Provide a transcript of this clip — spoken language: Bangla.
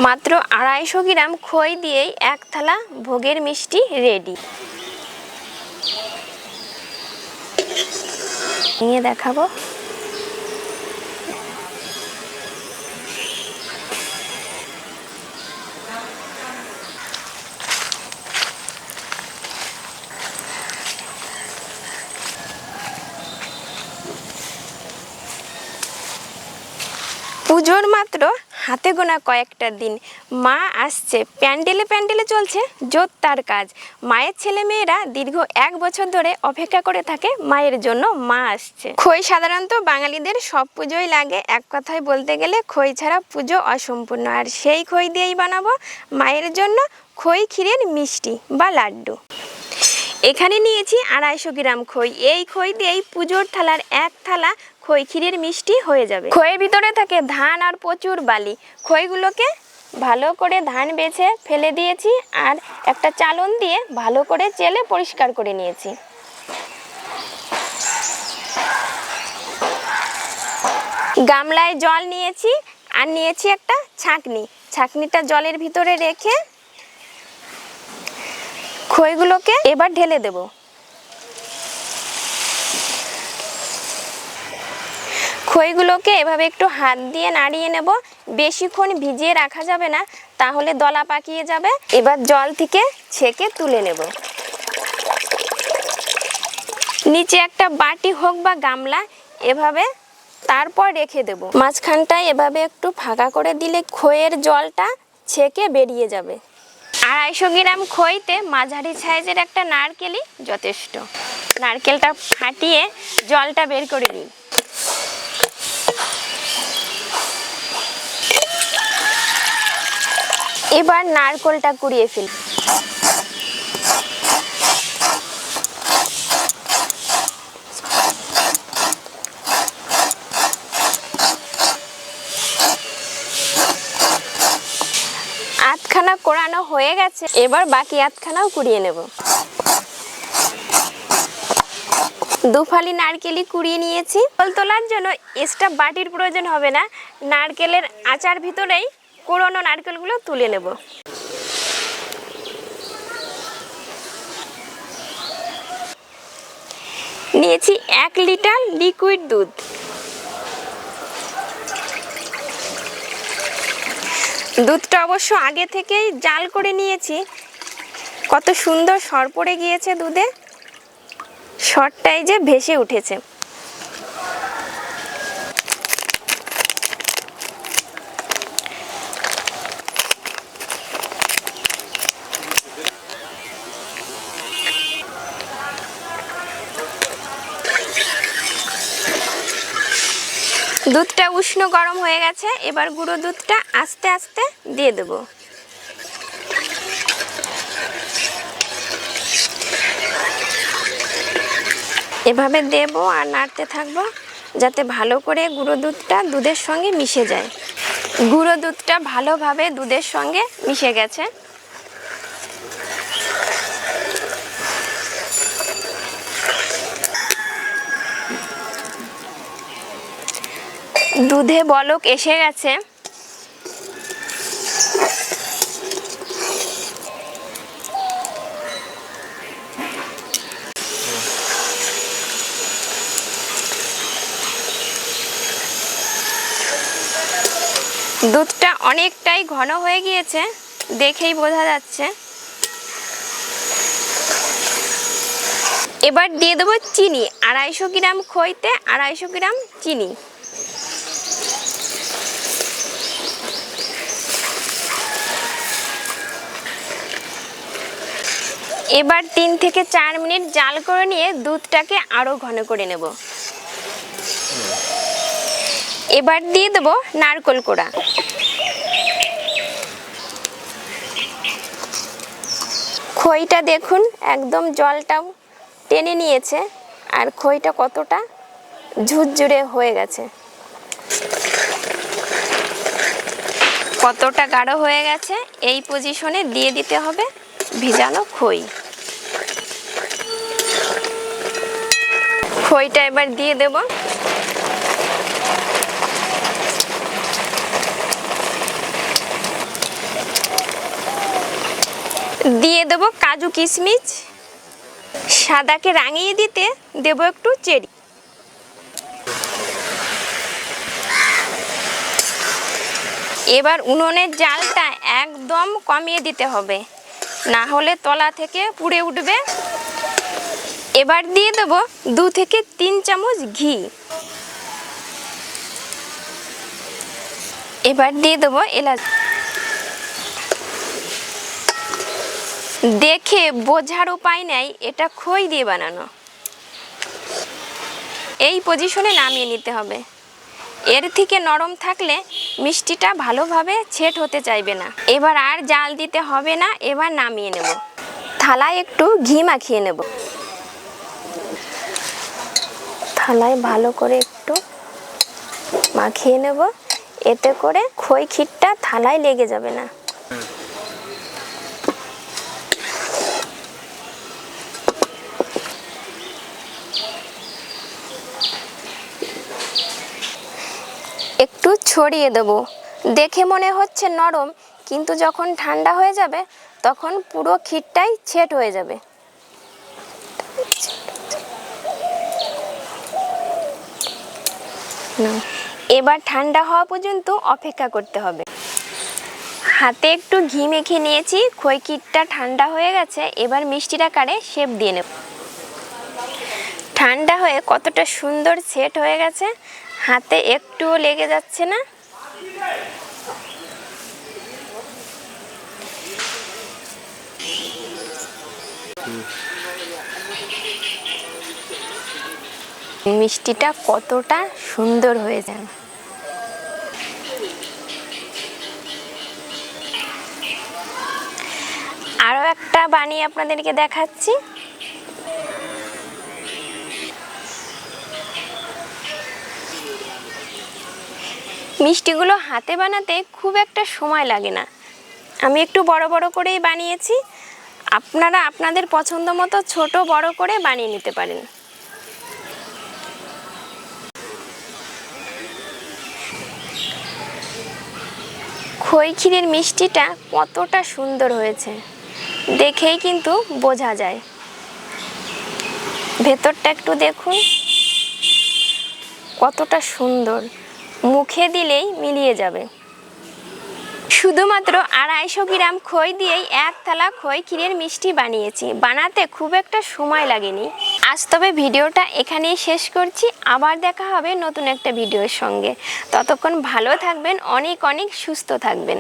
মাত্র 250 গ্রাম খই দিয়েই এক থালা ভোগের মিষ্টি রেডি। নিয়ে দেখাবো। পুজোর মাত্র হাতে গোনা কয়েকটা দিন, মা আসছে, প্যান্ডেলে প্যান্ডেলে চলছে জোরদার কাজ। মায়ের ছেলে মেয়েরা দীর্ঘ 1 বছর ধরে অপেক্ষা করে থাকে মায়ের জন্য, মা আসছে। খই সাধারণত বাঙালিদের সব পুজোই লাগে, এক কথায় বলতে গেলে খই ছাড়া পুজো অসম্পূর্ণ। আর সেই খই দিয়েই বানাবো মায়ের জন্য খই ক্ষীরের মিষ্টি বা লাড্ডু। এখানে নিয়েছি 250 গ্রাম খই। এই খই দিয়েই পুজোর থালার এক থালা খই ক্ষীরের মিষ্টি হয়ে যাবে। খইয়ের ভিতরে থাকে ধান আর প্রচুর বালি। খইগুলোকে ভালো করে ধান বেছে ফেলে দিয়েছি আর একটা চালন দিয়ে ভালো করে চেলে পরিষ্কার করে নিয়েছি। গামলায় জল নিয়েছি আর নিয়েছি একটা ছাঁকনি। ছাঁকনিটা জলের ভিতরে রেখে খইগুলোকে এবার ঢেলে দেব। খইগুলোকে এভাবে একটু হাত দিয়ে নাড়িয়ে নেব। বেশিক্ষণ ভিজিয়ে রাখা যাবে না, তাহলে দলা পাকিয়ে যাবে। এবার জল থেকে ছেঁকে তুলে নেব। নিচে একটা বাটি হোক বা গামলা এভাবে তারপর রেখে দেব। মাঝখানটায় এভাবে একটু ফাঁকা করে দিলে খইয়ের জলটা ছেঁকে বেরিয়ে যাবে। 250 গ্রাম খইতে মাঝারি সাইজের একটা নারকেলই যথেষ্ট। নারকেলটা ফাটিয়ে জলটা বের করে নিই। এবার নারকেলটা কুড়িয়ে ফেলি। আধখানা কোড়ানো হয়ে গেছে, এবার বাকি আধখানাও কুড়িয়ে নেব। 2 ফালি নারকেলই কুড়িয়ে নিয়েছি। ফল তোলার জন্য এক্সট্রা বাটির প্রয়োজন হবে না, নারকেলের আচার ভিতরেই কুড়োনো নারকেলগুলো তুলে নেব। নিয়েছি 1 লিটার লিকুইড দুধ। দুধটা অবশ্য আগে থেকেই জাল করে নিয়েছি। কত সুন্দর সর পড়ে গিয়েছে দুধে, সরটাই যে ভেসে উঠেছে। দুধটা উষ্ণ গরম হয়ে গেছে, এবার গুঁড়ো দুধটা আস্তে আস্তে দিয়ে দেব। এভাবে দেব আর নাড়তে থাকবো যাতে ভালো করে গুঁড়ো দুধটা দুধের সঙ্গে মিশে যায়। গুঁড়ো দুধটা ভালোভাবে দুধের সঙ্গে মিশে গেছে। দুধে বলক এসে গেছে। দুধটা অনেকটাই ঘন হয়ে গিয়েছে, দেখেই বোঝা যাচ্ছে। এবার দিয়ে দেবো চিনি। 250 গ্রাম খইতে 250 গ্রাম চিনি। এবার 3 থেকে 4 মিনিট জাল করে নিয়ে দুধটাকে আরো ঘন করে নেব। এবার দিয়ে দেব নারকেল কোড়া। খইটা দেখুন একদম জলটাও টেনে নিয়েছে আর খইটা কতটা ঝুরঝুরে হয়ে গেছে, কতটা গাঢ় হয়ে গেছে। এই পজিশনে দিয়ে দিতে হবে ভিজানো খই। খইটা এবার দিয়ে দেব। দিয়ে দেবো কাজু কিশমিশ, সাদাকে রাঙিয়ে দিতে দেবো একটু চেরি। এবার উনুনের জালটা একদম কমিয়ে দিতে হবে, না হলে তলা থেকে পুড়ে উঠবে। এবার দিয়ে দেবো 2 থেকে 3 চামচ ঘি। এবার দিয়ে দেবো এলাচ। দেখে বোঝার উপায় নেই এটা খই দিয়ে বানানো। এই পজিশনে নামিয়ে নিতে হবে। এর থেকে নরম থাকলে মিষ্টিটা ভালোভাবে ছেট হতে চাইবে না। এবার আর জাল দিতে হবে না, এবার নামিয়ে নেব। থালায় একটু ঘি মাখিয়ে নেব। থালায় ভালো করে একটু মাখিয়ে নেব, এতে করে খই ক্ষীরটা থালায় লেগে যাবে না। একটু ছড়িয়ে দেব। দেখে মনে হচ্ছে নরম, কিন্তু যখন ঠান্ডা হয়ে যাবে তখন পুরো ক্ষীরটাই ছেট হয়ে যাবে। এবার ঠান্ডা হওয়া পর্যন্ত অপেক্ষা করতে হবে। হাতে একটু ঘি মেখে নিয়েছি, খই ক্ষীরটা ঠান্ডা হয়ে গেছে। এবার মিষ্টির আকারে শেপ দিয়ে নেব। ঠান্ডা হয়ে কতটা সুন্দর সেট হয়ে গেছে, হাতে একটুও লেগে যাচ্ছে না। মিষ্টিটা কতটা সুন্দর হয়েছে। আরও একটা বানিয়ে আপনাদেরকে দেখাচ্ছি। মিষ্টিগুলো হাতে বানাতে খুব একটা সময় লাগে না। আমি একটু বড় বড় করেই বানিয়েছি, আপনারা আপনাদের পছন্দ মতো ছোট বড় করে বানিয়ে নিতে পারেন। খই ক্ষীরের মিষ্টিটা কতটা সুন্দর হয়েছে দেখেই কিন্তু বোঝা যায়। ভেতরটা একটু দেখুন কতটা সুন্দর, মুখে দিলেই মিলিয়ে যাবে। শুধুমাত্র 250 গ্রাম খই দিয়েই 1 থালা খই ক্ষীরের মিষ্টি বানিয়েছি। বানাতে খুব একটা সময় লাগেনি। আজ তবে ভিডিওটা এখানেই শেষ করছি। আবার দেখা হবে নতুন একটা ভিডিওর সঙ্গে। ততক্ষণ ভালো থাকবেন, অনেক অনেক সুস্থ থাকবেন।